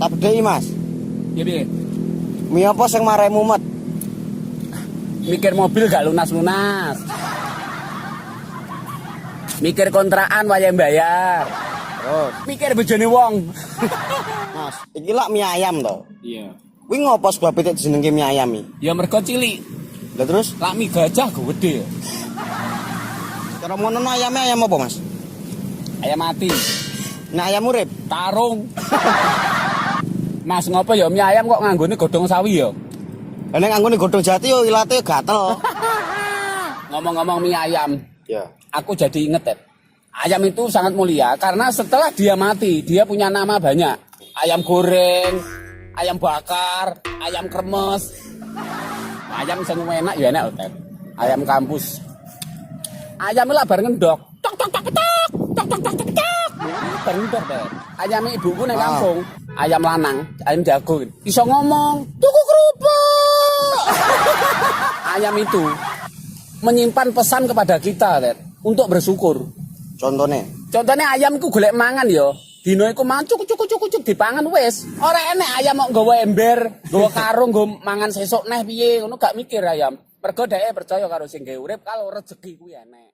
Tak bedheki, Mas. Ya piye? Mi apa sing marai mumet? Mikir mobil gak lunas-lunas. Mikir kontrakan wayahe bayar. Terus, Mikir bojone wong. Mas, iki lak mie ayam to. Iya. Kuwi ngopo sebab pitik jenenge mie ayam iki? Ya mergo cilik. Lah terus, Lak mie gajah gede. cara ngono ayamnya ayam apa, Mas? Ayam mati. Nah, ayam urip. Tarung. Mas ngopo ya mie ayam kok nganggone godhong sawi ya? Lah nek anggone godhong jati yo ilate gatel. Ngomong-ngomong mie ayam, Ya. aku jadi inget ya. Ayam itu sangat mulia karena setelah dia mati, dia punya nama banyak. Ayam goreng, ayam bakar, ayam kremes. Ayam sing enak ya enak Ted. Ayam kampus. Ayam lah bareng ngendok. Tok tok tok tok. Tok tok tok tok tok. Bareng ngendok Ted. Ayam ibuku nang kampung, ayam lanang, ayam jago. Iso ngomong, tuku kerupuk. Ayam itu menyimpan pesan kepada kita Ted, untuk bersyukur. Contohnya ayam ku golek mangan ya. Dino iku mangan cukup dipangan wis. Ora enek ayam kok nggawa ember, nggawa karung, nggo mangan sesuk neh piye, ngono gak mikir ayam. Mergo dhek percaya karo sing gawe urip kalau rezeki kuwi enek.